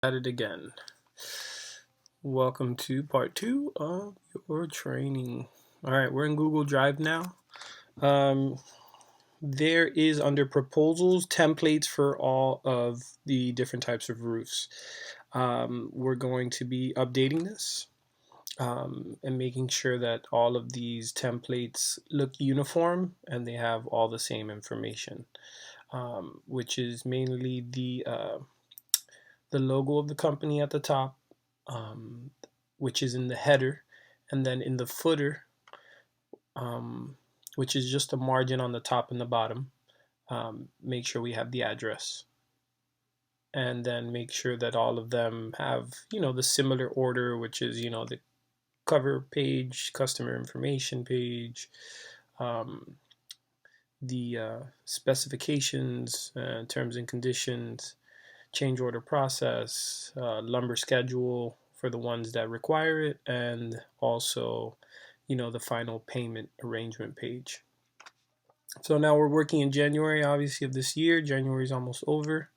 At it again. Welcome to part 2 of your training. All right, we're in Google Drive now. Um, there is under proposals templates for all of the different types of roofs. We're going to be updating this and making sure that all of these templates look uniform and they have all the same information, which is mainly the logo of the company at the top, um, which is in the header, and then in the footer, um, which is just a margin on the top and the bottom. Make sure we have the address, and then make sure that all of them have the similar order, which is the cover page, customer information page, um, the specifications, terms and conditions, change order process, lumber schedule for the ones that require it, and also, the final payment arrangement page. So now we're working in January, obviously, of this year. January is almost over.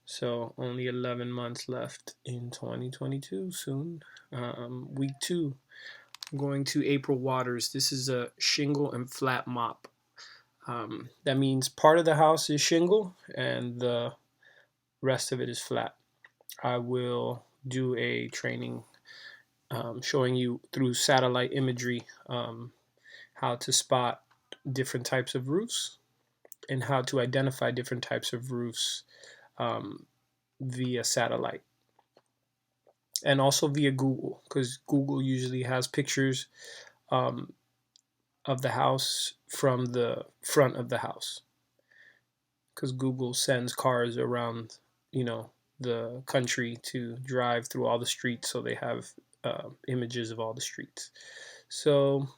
So only 11 months left in 2022 soon. Week 2, I'm going to April Waters. This is a shingle and flat mop. That means part of the house is shingle and the rest of it is flat. I will do a training showing you through satellite imagery how to spot different types of roofs and how to identify different types of roofs um, via satellite and also via Google, because Google usually has pictures um, of the house from the front of the house, because Google sends cars around, the country to drive through all the streets, so they have images of all the streets. So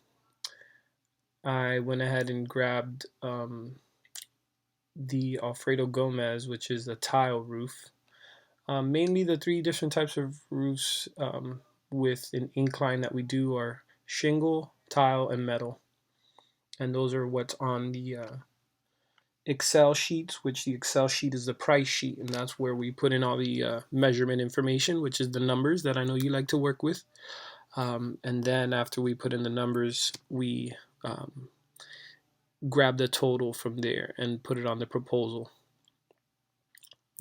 I went ahead and grabbed the Alfredo Gomez, which is a tile roof. Mainly the three different types of roofs with an incline that we do are shingle, tile, and metal. And those are what's on the Excel sheets, which the Excel sheet is the price sheet, and that's where we put in all the measurement information, which is the numbers that I know you like to work with. And then after we put in the numbers, we grab the total from there and put it on the proposal.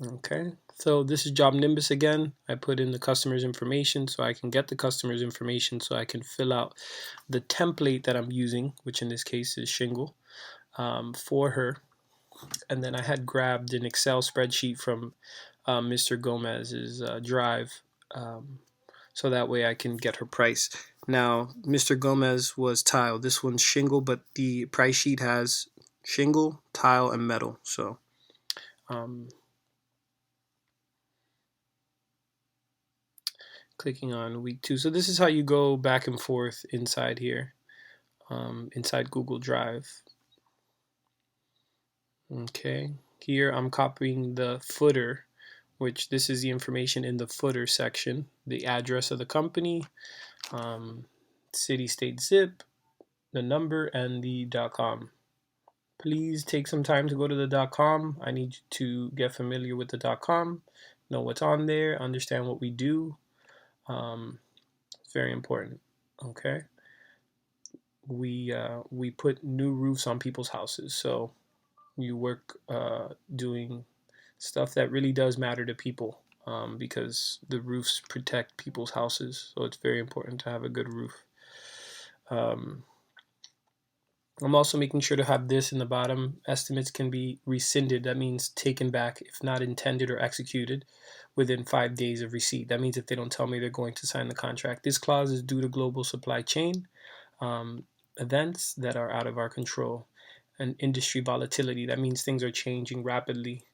Okay, so this is Job Nimbus again. I put in the customer's information so I can get the customer's information so I can fill out the template that I'm using, which in this case is Shingle, for her. And then I had grabbed an Excel spreadsheet from Mr. Gomez's drive, so that way I can get her price. Now, Mr. Gomez was tile. This one's shingle, but the price sheet has shingle, tile, and metal. So clicking on week 2. So this is how you go back and forth inside here, inside Google Drive. Okay, here I'm copying the footer, which this is the information in the footer section, the address of the company, city, state, zip, the number, and the .com. Please take some time to go to the .com. I need you to get familiar with the .com, know what's on there, understand what we do. It's very important. Okay, we put new roofs on people's houses, so you work doing stuff that really does matter to people, because the roofs protect people's houses, so it's very important to have a good roof. I'm also making sure to have this in the bottom. Estimates can be rescinded. That means taken back if not intended or executed within 5 days of receipt. That means if they don't tell me they're going to sign the contract. This clause is due to global supply chain events that are out of our control and industry volatility. That means things are changing rapidly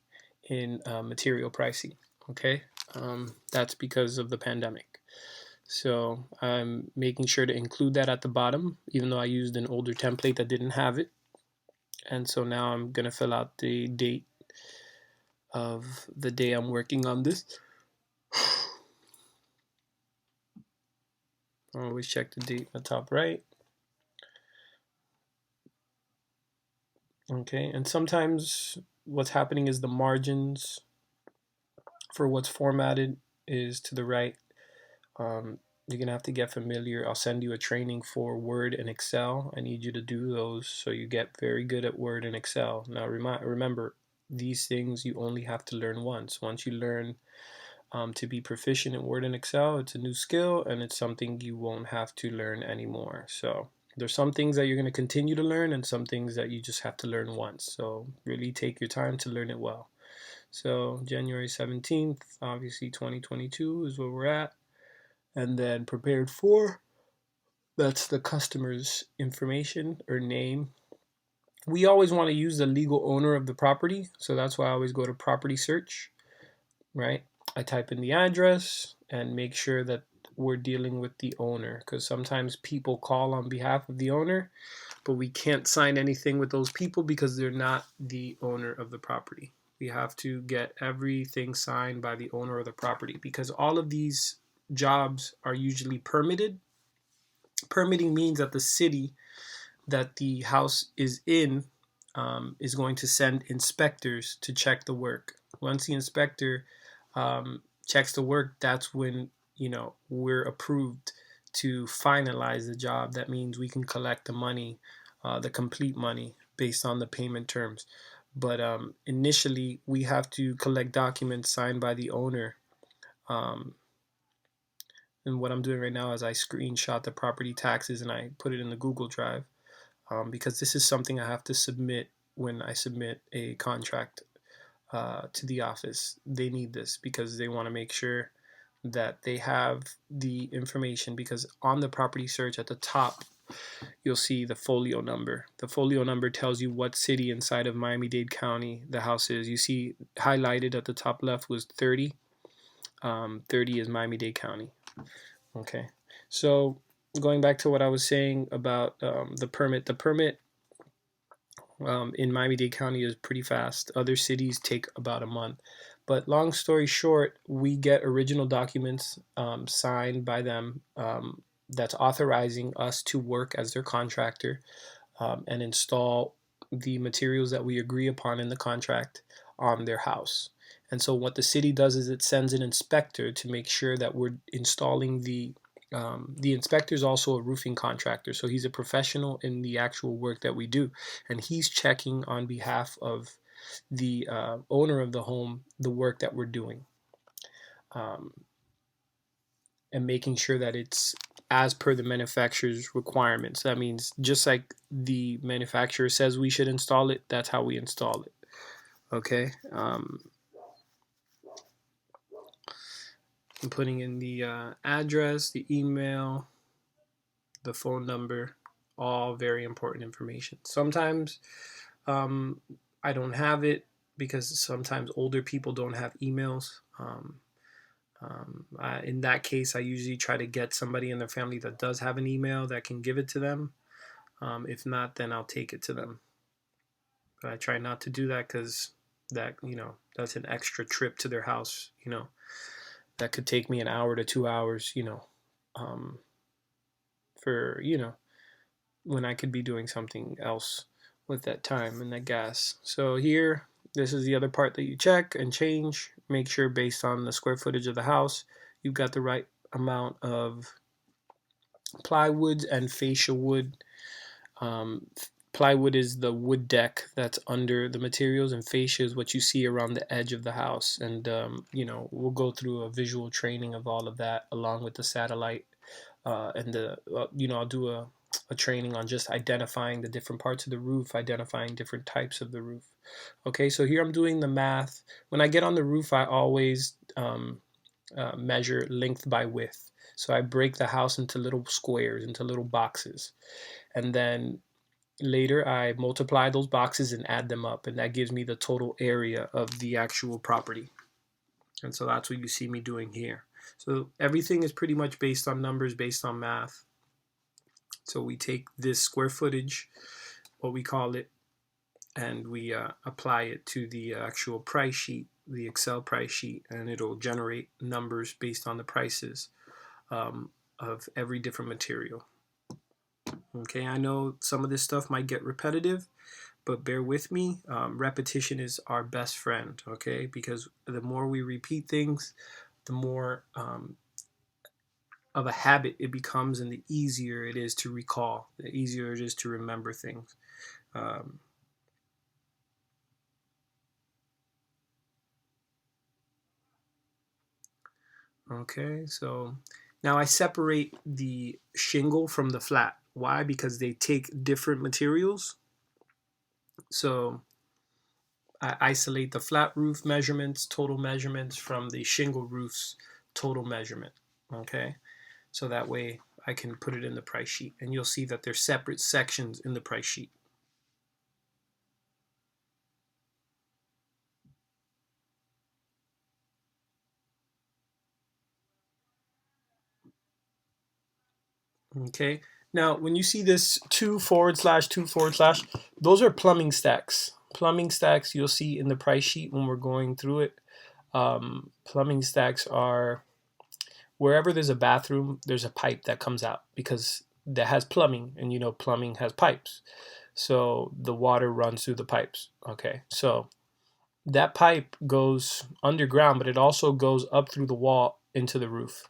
in material pricing. Okay, that's because of the pandemic. So I'm making sure to include that at the bottom, even though I used an older template that didn't have it. And so now I'm going to fill out the date of the day I'm working on this. Always check the date in the top right. Okay, and sometimes what's happening is the margins for what's formatted is to the right. You're gonna have to get familiar. I'll send you a training for Word and Excel. I need you to do those so you get very good at Word and Excel. Now remember, these things you only have to learn once. Once you learn to be proficient in Word and Excel, it's a new skill and it's something you won't have to learn anymore. So there's some things that you're going to continue to learn and some things that you just have to learn once. So really take your time to learn it well. So January 17th, obviously 2022 is where we're at. And then prepared for, that's the customer's information or name. We always want to use the legal owner of the property. So that's why I always go to property search, right? I type in the address and make sure that we're dealing with the owner, because sometimes people call on behalf of the owner, but we can't sign anything with those people because they're not the owner of the property. We have to get everything signed by the owner of the property because all of these jobs are usually permitted. Permitting means that the city that the house is in is going to send inspectors to check the work. Once the inspector checks the work, that's when we're approved to finalize the job. That means we can collect the money, the complete money, based on the payment terms. But initially, we have to collect documents signed by the owner. And what I'm doing right now is I screenshot the property taxes and I put it in the Google Drive because this is something I have to submit when I submit a contract to the office. They need this because they want to make sure that they have the information, because on the property search at the top you'll see the folio number. The folio number tells you what city inside of Miami-Dade County the house is. You see highlighted at the top left was 30. 30 is Miami-Dade County. Okay, so going back to what I was saying about the permit. The permit in Miami-Dade County is pretty fast. Other cities take about a month. But long story short, we get original documents signed by them that's authorizing us to work as their contractor and install the materials that we agree upon in the contract on their house. And so what the city does is it sends an inspector to make sure that we're installing the inspector is also a roofing contractor, so he's a professional in the actual work that we do, and he's checking on behalf of the owner of the home the work that we're doing, um, and making sure that it's as per the manufacturer's requirements. That means just like the manufacturer says we should install it, that's how we install it. Okay. I'm putting in the address, the email, the phone number, all very important information. Sometimes I don't have it because sometimes older people don't have emails. In that case, I usually try to get somebody in their family that does have an email that can give it to them. If not, then I'll take it to them. But I try not to do that because that's an extra trip to their house. That could take me an hour to 2 hours. For when I could be doing something else with that time and that gas. So here, this is the other part that you check and change. Make sure based on the square footage of the house, you've got the right amount of plywood and fascia wood. Plywood is the wood deck that's under the materials, and fascia is what you see around the edge of the house. And we'll go through a visual training of all of that along with the satellite and I'll do a training on just identifying the different parts of the roof, identifying different types of the roof. Okay, so here I'm doing the math. When I get on the roof, I always measure length by width. So I break the house into little squares, into little boxes. And then later I multiply those boxes and add them up. And that gives me the total area of the actual property. And so that's what you see me doing here. So everything is pretty much based on numbers, based on math. So we take this square footage, what we call it, and we apply it to the actual price sheet, the Excel price sheet, and it'll generate numbers based on the prices of every different material. Okay, I know some of this stuff might get repetitive, but bear with me. Repetition is our best friend, okay? Because the more we repeat things, the more of a habit it becomes, and the easier it is to recall, the easier it is to remember things. Um, okay, so now I separate the shingle from the flat. Why? Because they take different materials. So I isolate the flat roof measurements, total measurements from the shingle roof's total measurement. Okay, so that way I can put it in the price sheet, and you'll see that there's separate sections in the price sheet. Okay, now when you see this 2/2/, those are plumbing stacks. Plumbing stacks you'll see in the price sheet when we're going through it. Plumbing stacks are wherever there's a bathroom, there's a pipe that comes out because that has plumbing, and you know plumbing has pipes. So the water runs through the pipes. Okay, so that pipe goes underground, but it also goes up through the wall into the roof,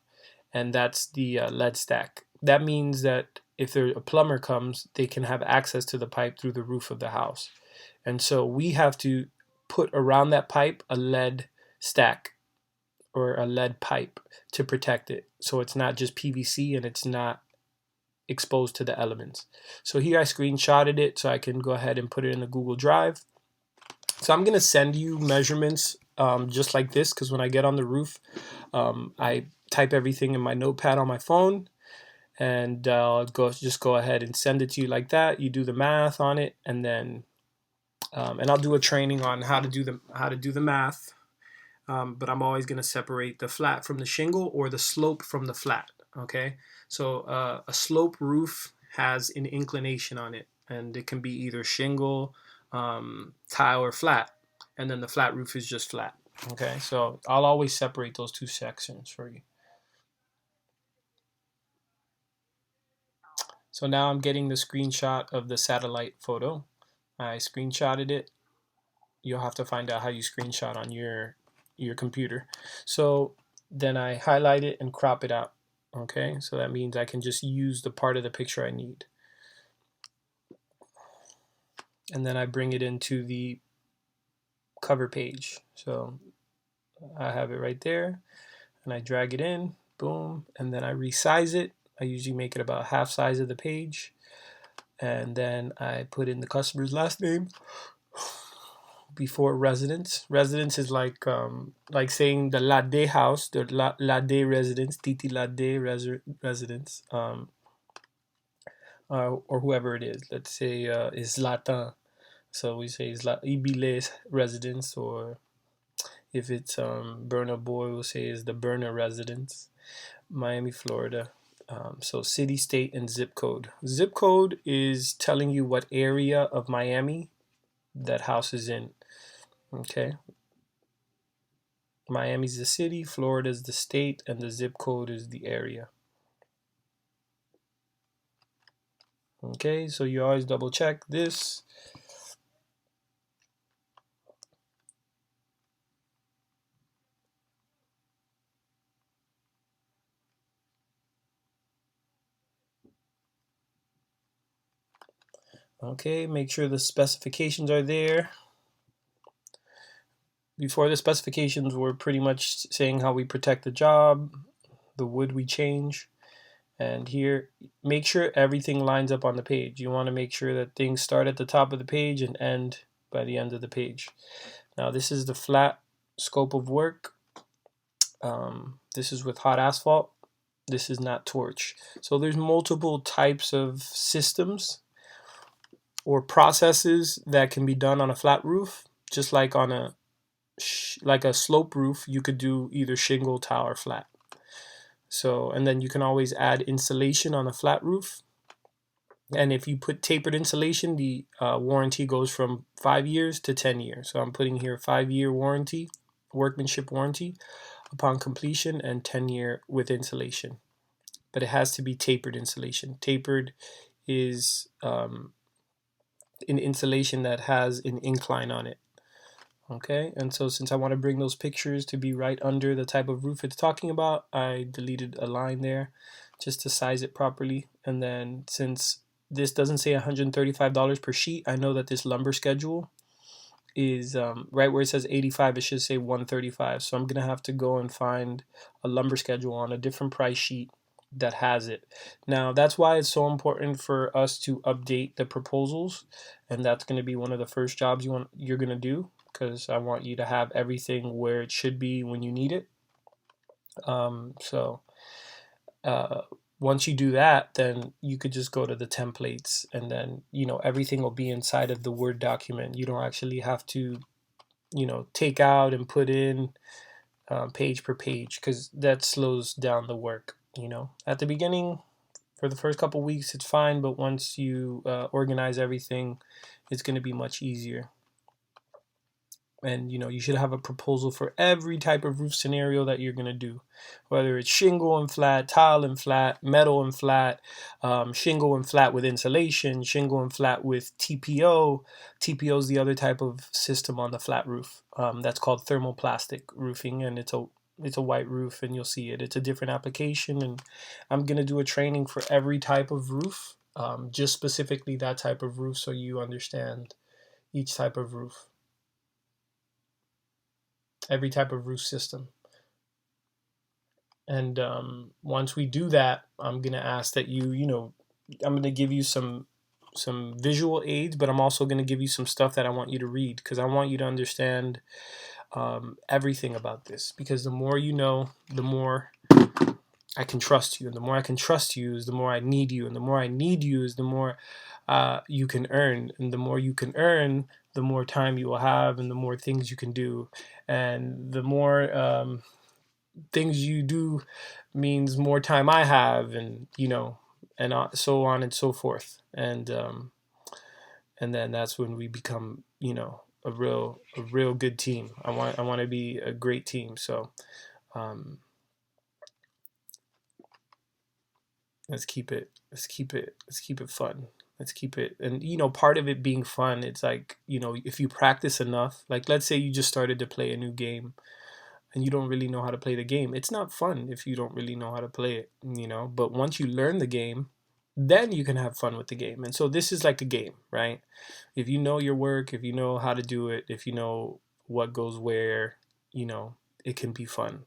and that's the lead stack. That means that if there a plumber comes, they can have access to the pipe through the roof of the house, and so we have to put around that pipe a lead stack or a lead pipe to protect it, so it's not just PVC and it's not exposed to the elements. So here I screenshotted it so I can go ahead and put it in the Google Drive. So I'm gonna send you measurements just like this, because when I get on the roof, I type everything in my notepad on my phone, and I'll just go ahead and send it to you like that. You do the math on it, and then and I'll do a training on how to do the math. But I'm always going to separate the flat from the shingle or the slope from the flat. Okay, so a slope roof has an inclination on it, and it can be either shingle, tile, or flat, and then the flat roof is just flat. Okay, so I'll always separate those two sections for you. So now I'm getting the screenshot of the satellite photo. I screenshotted it. You'll have to find out how you screenshot on your computer. So then I highlight it and crop it out. Okay, so that means I can just use the part of the picture I need. And then I bring it into the cover page. So I have it right there, and I drag it in, boom, and then I resize it. I usually make it about half size of the page, and then I put in the customer's last name before residence. Residence is like saying the Lade house, the Lade residence, Titi Lade residence, or whoever it is. Let's say is Latin, so we say Ibile's residence, or if it's Burna Boy, we'll say is the Burna residence, Miami, Florida. So city, state, and zip code. Zip code is telling you what area of Miami that house is in. Okay. Miami's the city, Florida's the state, and the zip code is the area. Okay, so you always double check this. Okay, make sure the specifications are there. Before, the specifications were pretty much saying how we protect the job, the wood we change, and here, make sure everything lines up on the page. You want to make sure that things start at the top of the page and end by the end of the page. Now this is the flat scope of work. This is with hot asphalt. This is not torch. So there's multiple types of systems or processes that can be done on a flat roof. Just like on a slope roof, you could do either shingle, tile, or flat. So, and then you can always add insulation on a flat roof. And if you put tapered insulation, the warranty goes from 5 years to 10 years. So I'm putting here 5-year warranty, workmanship warranty upon completion, and 10-year with insulation. But it has to be tapered insulation. Tapered is an insulation that has an incline on it. Okay, and so since I want to bring those pictures to be right under the type of roof it's talking about, I deleted a line there just to size it properly. And then since this doesn't say $135 per sheet, I know that this lumber schedule is right where it says 85, it should say 135. So I'm gonna have to go and find a lumber schedule on a different price sheet that has it. Now that's why it's so important for us to update the proposals, and that's gonna be one of the first jobs you're gonna do, because I want you to have everything where it should be when you need it. So uh, once you do that, then you could just go to the templates, and then everything will be inside of the Word document. You don't actually have to take out and put in page per page, because that slows down the work. At the beginning, for the first couple weeks, it's fine, but once you organize everything, it's going to be much easier. And you should have a proposal for every type of roof scenario that you're going to do, whether it's shingle and flat, tile and flat, metal and flat, shingle and flat with insulation, shingle and flat with TPO. TPO is the other type of system on the flat roof. That's called thermoplastic roofing, and it's a white roof, and you'll see it. It's a different application, and I'm going to do a training for every type of roof, just specifically that type of roof, so you understand each type of roof, every type of roof system. And once we do that, I'm gonna ask that I'm gonna give you some visual aids, but I'm also gonna give you some stuff that I want you to read, because I want you to understand everything about this. Because the more you know, the more I can trust you, and the more I can trust you is the more I need you, and the more I need you is the more you can earn, and the more you can earn, the more time you will have, and the more things you can do, and the more things you do means more time I have, and and so on and so forth, and then that's when we become a real good team. I want to be a great team. So let's keep it fun. Let's keep it, and part of it being fun, it's like, if you practice enough, like let's say you just started to play a new game and you don't really know how to play the game. It's not fun if you don't really know how to play it, but once you learn the game, then you can have fun with the game. And so this is like a game, right? If you know your work, if you know how to do it, if you know what goes where, it can be fun.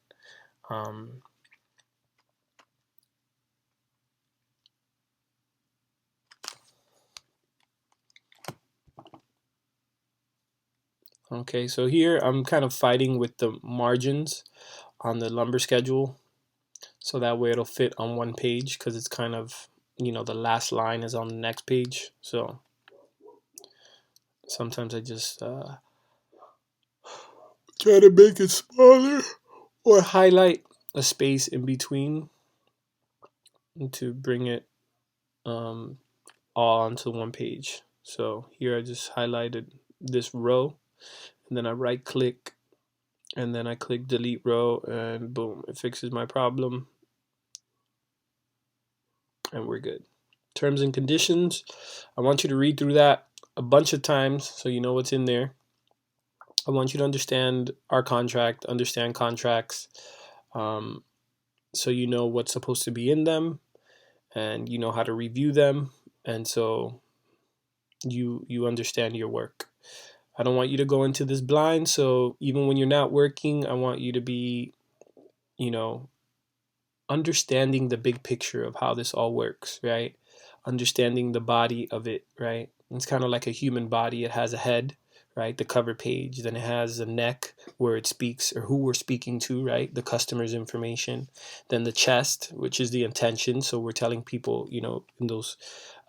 um, okay, so here I'm kind of fighting with the margins on the lumber schedule, so that way it'll fit on one page, because it's kind of, the last line is on the next page. So sometimes I just try to make it smaller or highlight a space in between to bring it um, all onto one page. So here I just highlighted this row, and then I right click, and then I click delete row, and boom, it fixes my problem, and we're good. Terms and conditions, I want you to read through that a bunch of times so you know what's in there. I want you to understand our contract, understand contracts, um, so you know what's supposed to be in them, and you know how to review them, and so you understand your work. I don't want you to go into this blind, so even when you're not working, I want you to be, you know, understanding the big picture of how this all works, right? Understanding the body of it, right? It's kind of like a human body. It has a head, right? The cover page. Then it has a neck where it speaks, or who we're speaking to, right? The customer's information. Then the chest, which is the intention. So we're telling people, in those,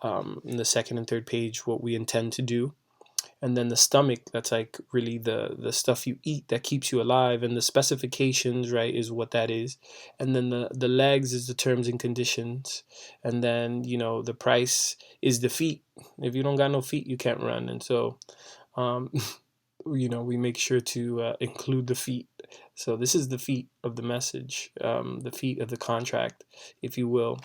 in the second and third page, what we intend to do. And then the stomach, that's like really the stuff you eat that keeps you alive, and the specifications, right, is what that is. And then the legs is the terms and conditions, and then the price is the feet. If you don't got no feet, you can't run. And so um we make sure to include the feet. So this is the feet of the message, the feet of the contract, if you will.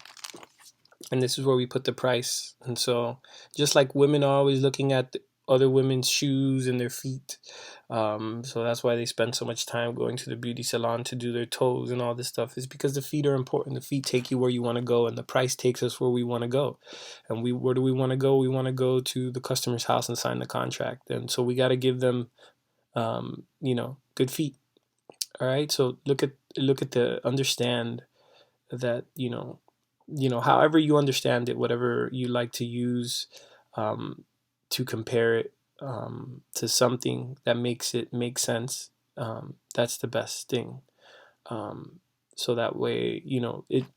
And this is where we put the price. And so just like women are always looking at other women's shoes and their feet. So that's why they spend so much time going to the beauty salon to do their toes and all this stuff, is because the feet are important. The feet take you where you want to go, and the price takes us where we want to go. And where do we want to go? We want to go to the customer's house and sign the contract. And so we got to give them, good feet. All right. So look at the understand that, however you understand it, whatever you like to use, um, to compare it, to something that makes it make sense. That's the best thing. Um, so that way,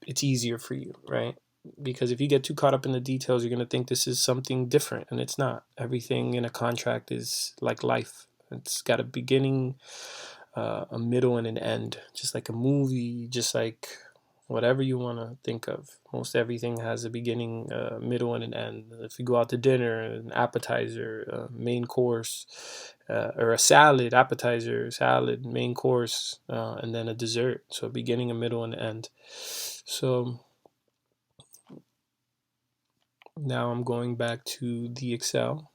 it's easier for you, right? Because if you get too caught up in the details, you're going to think this is something different, and it's not. Everything in a contract is like life. It's got a beginning, a middle, and an end, just like a movie, just like whatever you want to think of. Most everything has a beginning, middle, and an end. If you go out to dinner, an appetizer, a main course, or a salad, appetizer, salad, main course, and then a dessert. So a beginning, a middle, and an end. So now I'm going back to the Excel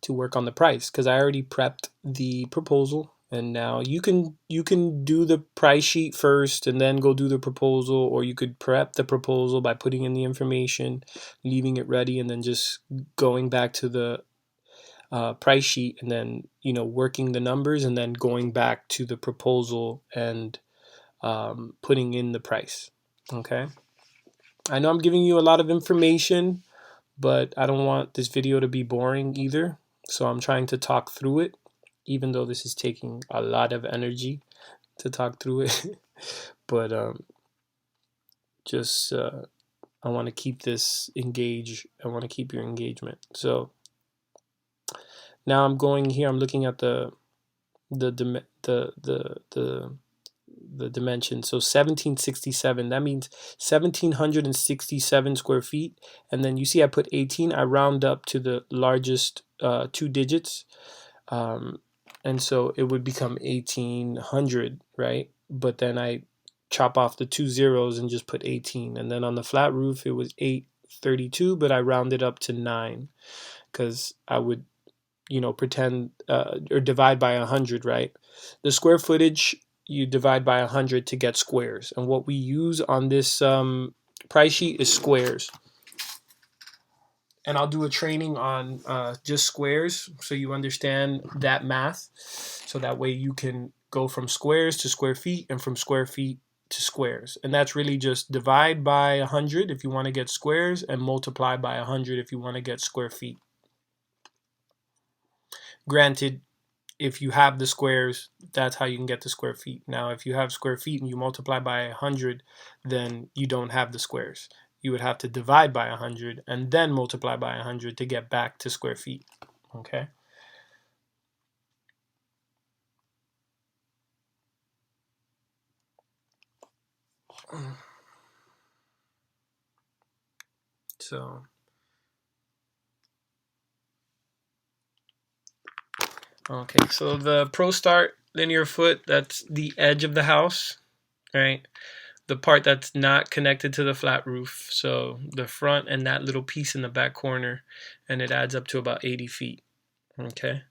to work on the price, because I already prepped the proposal, and now you can do the price sheet first and then go do the proposal, or you could prep the proposal by putting in the information, leaving it ready, and then just going back to the price sheet, and then working the numbers, and then going back to the proposal and putting in the price. Okay, I know I'm giving you a lot of information, but I don't want this video to be boring either. So I'm trying to talk through it, even though this is taking a lot of energy to talk through it. But just I want to keep this engaged. I want to keep your engagement. So now I'm going here. I'm looking at the the dimension. So 1767, that means 1767 square feet. And then you see I put 18. I round up to the largest two digits. And so it would become 1800, right? But then I chop off the two zeros and just put 18. And then on the flat roof, it was 832, but I rounded up to 9, because I would pretend, or divide by 100, right? The square footage, you divide by 100 to get squares. And what we use on this price sheet is squares. And I'll do a training on just squares, so you understand that math. So that way you can go from squares to square feet, and from square feet to squares. And that's really just divide by 100 if you want to get squares, and multiply by 100 if you want to get square feet. Granted, if you have the squares, that's how you can get the square feet. Now, if you have square feet and you multiply by 100, then you don't have the squares. You would have to divide by 100 and then multiply by 100 to get back to square feet. Okay? So, okay, so the Pro Start linear foot, that's the edge of the house, right? The part that's not connected to the flat roof. So the front and that little piece in the back corner, and it adds up to about 80 feet. Okay.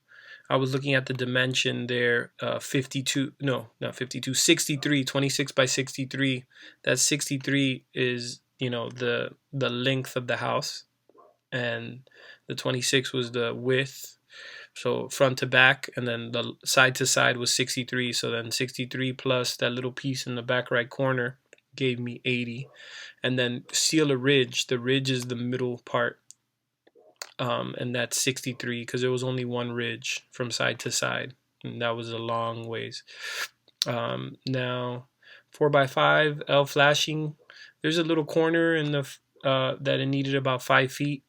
I was looking at the dimension there, 52, no, not 52, 63, 26 by 63. That 63 is, the length of the house, and the 26 was the width. So front to back, and then the side to side was 63. So then 63 plus that little piece in the back right corner gave me 80. And then seal a ridge. The ridge is the middle part. And that's 63, because there was only one ridge from side to side, and that was a long ways. Now 4x5 L flashing, there's a little corner in the that it needed about 5 feet,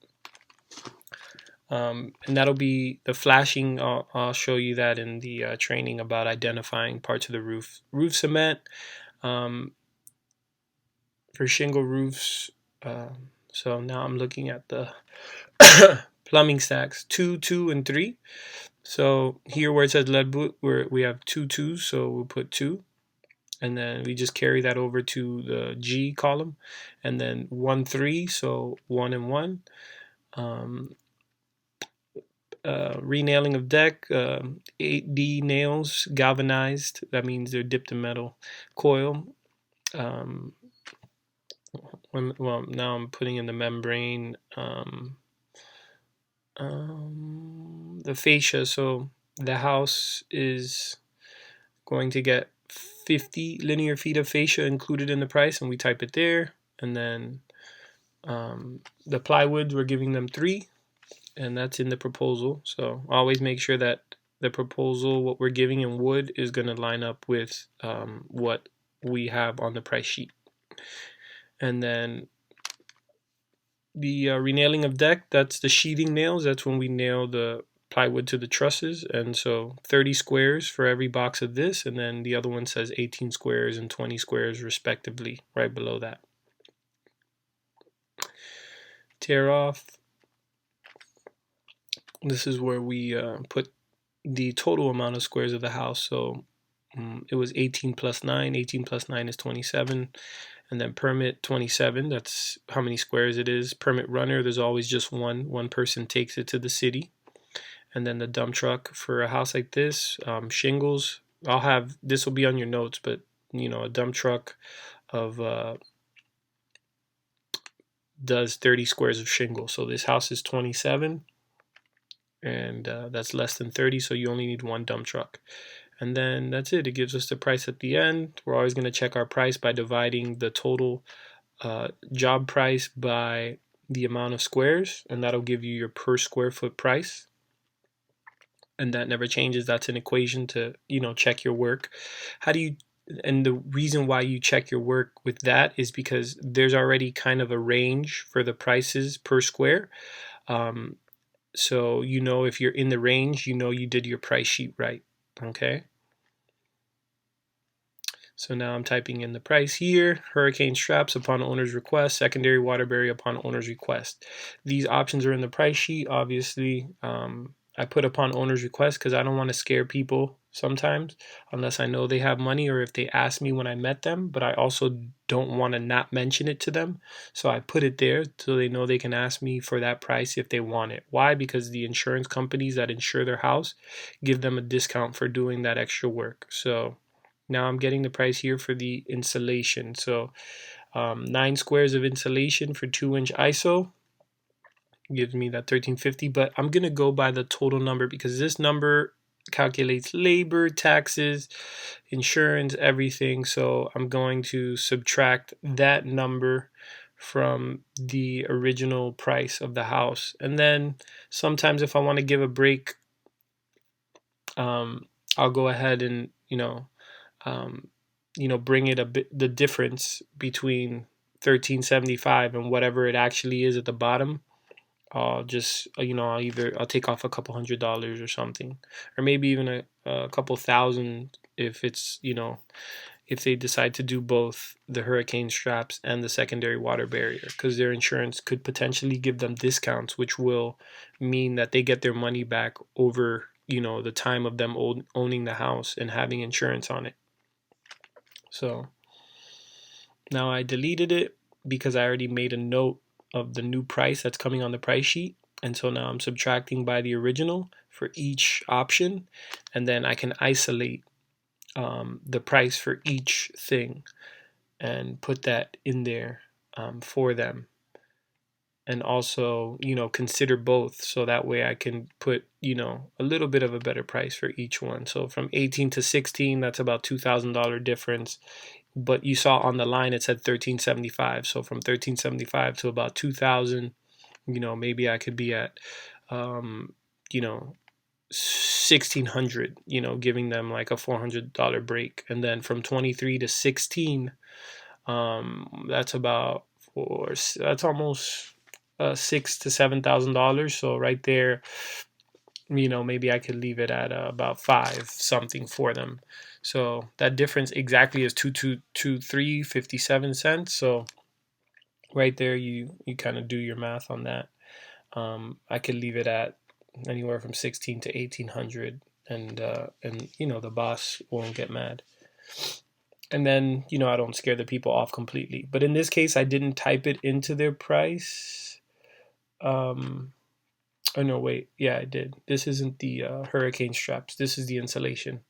and that'll be the flashing. I'll show you that in the training about identifying parts of the roof cement, for shingle roofs. So now I'm looking at the plumbing stacks 2, 2, and 3. So here where it says lead boot, we have 2 2s, so we'll put 2, and then we just carry that over to the G column, and then 1 3, so 1 and 1. renailing of deck, 8D nails, galvanized. That means they're dipped in metal coil. Um, well, now I'm putting in the membrane, the fascia. So the house is going to get 50 linear feet of fascia included in the price, and we type it there. And then the plywood, we're giving them 3, and that's in the proposal. So always make sure that the proposal, what we're giving in wood, is going to line up with what we have on the price sheet. And then the renailing of deck, that's the sheathing nails. That's when we nail the plywood to the trusses. And so 30 squares for every box of this, and then the other one says 18 squares and 20 squares respectively right below that. Tear off. This is where we put the total amount of squares of the house. So it was 18 plus 9. 18 plus 9 is 27. And then permit 27, that's how many squares it is. Permit runner, there's always just one person takes it to the city. And then the dump truck for a house like this. Shingles, I'll have, this will be on your notes, but you know, a dump truck of does 30 squares of shingle. So this house is 27, and that's less than 30, so you only need 1 dump truck. And then that's it. It gives us the price at the end. We're always going to check our price by dividing the total job price by the amount of squares, and that'll give you your per square foot price. And that never changes. That's an equation to, you know, check your work. How do you, and the reason why you check your work with that is because there's already kind of a range for the prices per square. So you know, if you're in the range, you know you did your price sheet right. Okay. So now I'm typing in the price here. Hurricane straps upon owner's request. Secondary water barrier upon owner's request. These options are in the price sheet. Obviously, I put upon owner's request because I don't want to scare people sometimes unless I know they have money or if they ask me when I met them. But I also don't want to not mention it to them. So I put it there so they know they can ask me for that price if they want it. Why? Because the insurance companies that insure their house give them a discount for doing that extra work. So now I'm getting the price here for the insulation. So 9 squares of insulation for 2-inch ISO gives me that 1350. But I'm going to go by the total number because this number calculates labor, taxes, insurance, everything. So I'm going to subtract that number from the original price of the house. And then sometimes if I want to give a break, I'll go ahead and, bring it a bit, the difference between 1375 and whatever it actually is at the bottom. I'll just, I'll take off a couple $100 or something, or maybe even a couple thousand if it's, if they decide to do both the hurricane straps and the secondary water barrier, because their insurance could potentially give them discounts, which will mean that they get their money back over, the time of them owning the house and having insurance on it. So now I deleted it because I already made a note of the new price that's coming on the price sheet. And so now I'm subtracting by the original for each option. And then I can isolate the price for each thing and put that in there for them. And also, consider both. So that way I can put, a little bit of a better price for each one. So from 18 to 16, that's about $2,000 difference. But you saw on the line it said 1375. So from 1375 to about 2000, maybe I could be at 1600, giving them like a $400 break. And then from 23 to 16, that's about that's almost $6,000 to $7,000. So right there, maybe I could leave it at about 5 something for them. So that difference exactly is 223.57 cents. So right there, you kind of do your math on that. I could leave it at anywhere from 16 to 1800, and the boss won't get mad. And then I don't scare the people off completely. But in this case, I didn't type it into their price. Oh no, wait. Yeah, I did. This isn't the hurricane straps. This is the insulation.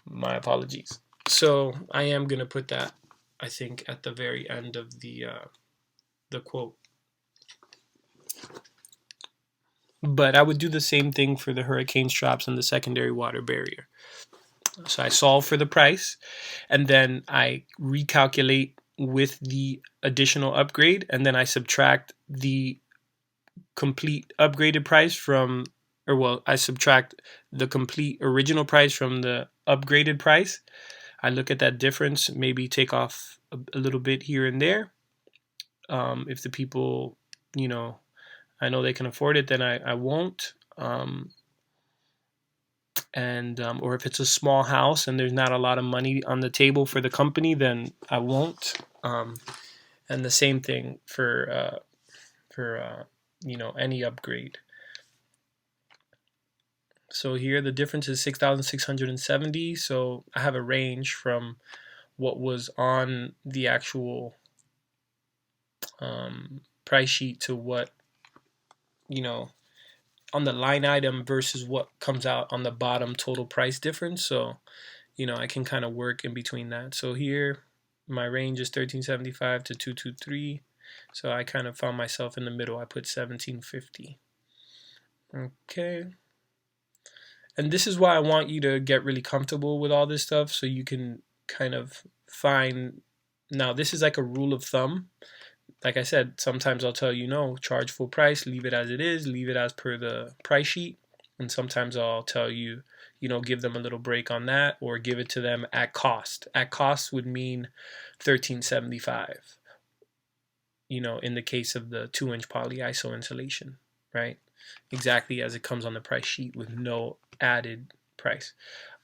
My apologies. So I am gonna put that, I think, at the very end of the quote. But I would do the same thing for the hurricane straps and the secondary water barrier. So I solve for the price, and then I recalculate with the additional upgrade, and then I subtract the complete upgraded price from, or well, I subtract the complete original price from the upgraded price. I look at that difference, maybe take off a little bit here and there. If the people, you know, I know they can afford it, then I won't. And or if it's a small house and there's not a lot of money on the table for the company, then I won't. And the same thing for any upgrade. So here the difference is 6,670. So I have a range from what was on the actual price sheet to what, on the line item versus what comes out on the bottom total price difference. So, I can kind of work in between that. So here my range is 1375 to 223. So I kind of found myself in the middle. I put 1750. Okay. And this is why I want you to get really comfortable with all this stuff so you can kind of find. Now, this is like a rule of thumb. Like I said, sometimes I'll tell you, no, charge full price, leave it as it is, leave it as per the price sheet. And sometimes I'll tell you, give them a little break on that or give it to them at cost. At cost would mean 1375, in the case of the 2-inch polyiso insulation, right? Exactly as it comes on the price sheet with no added price.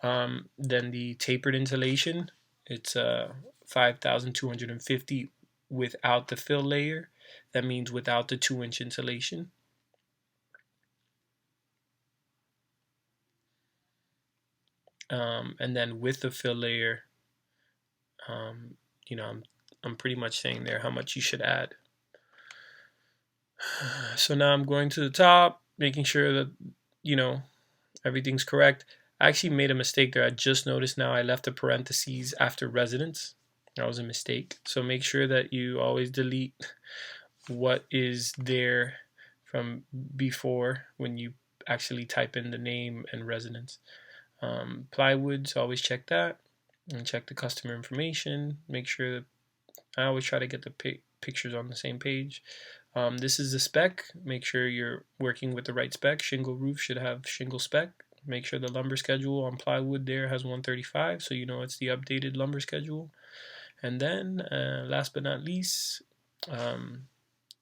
Then the tapered insulation, it's 5,250 without the fill layer. That means without the 2-inch insulation. And then with the fill layer, I'm pretty much saying there how much you should add. So now I'm going to the top, making sure that, everything's correct. I actually made a mistake there. I just noticed now I left a parentheses after residence. That was a mistake. So make sure that you always delete what is there from before when you actually type in the name and residence. Plywoods, always check that. And check the customer information. Make sure that I always try to get the pictures on the same page. This is the spec. Make sure you're working with the right spec. Shingle roof should have shingle spec. Make sure the lumber schedule on plywood there has 135, so you know it's the updated lumber schedule. And then, last but not least,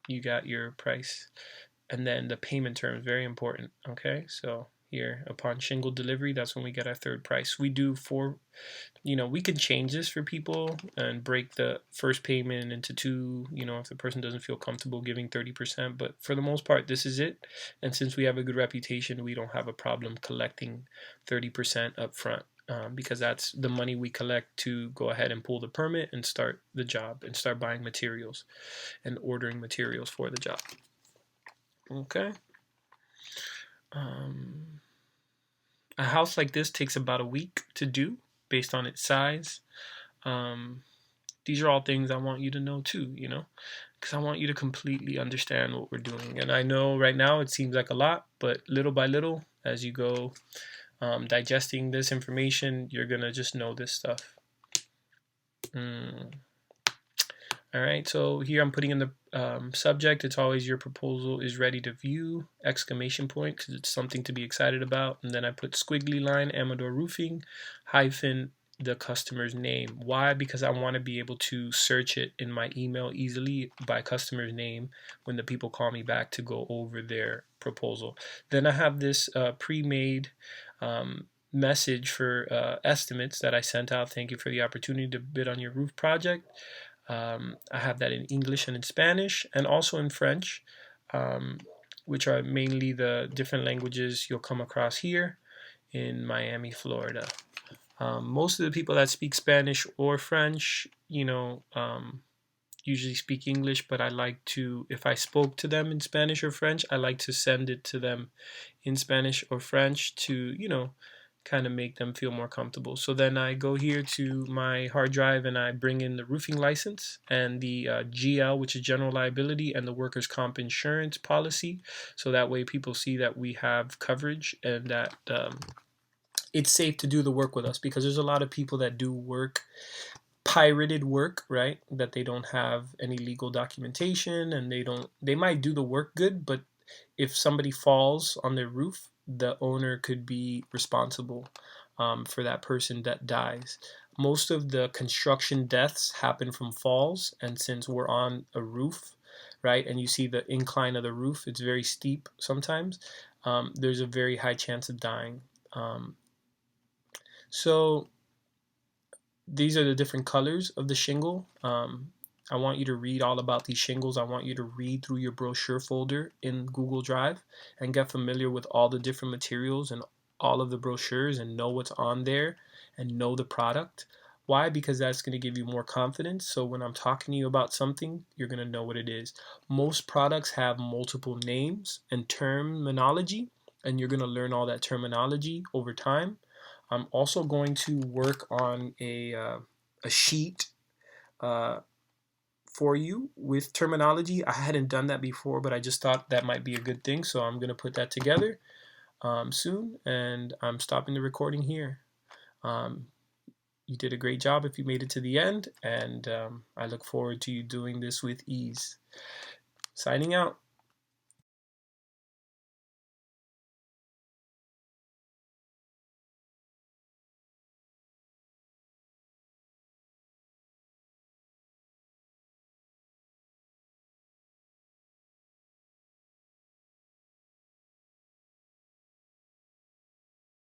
you got your price. And then the payment terms, very important. Okay, so here, upon shingle delivery, that's when we get our third price. We do we can change this for people and break the first payment into two, if the person doesn't feel comfortable giving 30%. But for the most part, this is it. And since we have a good reputation, we don't have a problem collecting 30% up front. Because that's the money we collect to go ahead and pull the permit and start the job and start buying materials and ordering materials for the job. Okay. A house like this takes about a week to do based on its size. These are all things I want you to know too, because I want you to completely understand what we're doing. And I know right now it seems like a lot, but little by little, as you go digesting this information, you're going to just know this stuff. All right, so here I'm putting in the subject. It's always your proposal is ready to view, exclamation point, because it's something to be excited about. And then I put squiggly line, Amador Roofing, hyphen, the customer's name. Why? Because I want to be able to search it in my email easily by customer's name when the people call me back to go over their proposal. Then I have this pre-made message for estimates that I sent out. Thank you for the opportunity to bid on your roof project. I have that in English and in Spanish and also in French, which are mainly the different languages you'll come across here in Miami, Florida. Most of the people that speak Spanish or French, usually speak English, but I like to, if I spoke to them in Spanish or French, I like to send it to them in Spanish or French to, kind of make them feel more comfortable. So then I go here to my hard drive and I bring in the roofing license and the GL, which is general liability, and the workers' comp insurance policy. So that way people see that we have coverage and that it's safe to do the work with us, because there's a lot of people that do work, pirated work, right? That they don't have any legal documentation, and they might do the work good, but if somebody falls on their roof, the owner could be responsible for that person that dies. Most of the construction deaths happen from falls, and since we're on a roof, right, and you see the incline of the roof, it's very steep sometimes, there's a very high chance of dying. So these are the different colors of the shingle. I want you to read all about these shingles. I want you to read through your brochure folder in Google Drive and get familiar with all the different materials and all of the brochures and know what's on there and know the product. Why? Because that's going to give you more confidence. So when I'm talking to you about something, you're going to know what it is. Most products have multiple names and terminology, and you're going to learn all that terminology over time. I'm also going to work on a sheet uh, for you with terminology. I hadn't done that before, but I just thought that might be a good thing. So I'm going to put that together soon, and I'm stopping the recording here. Um, you did a great job if you made it to the end, and I look forward to you doing this with ease. Signing out.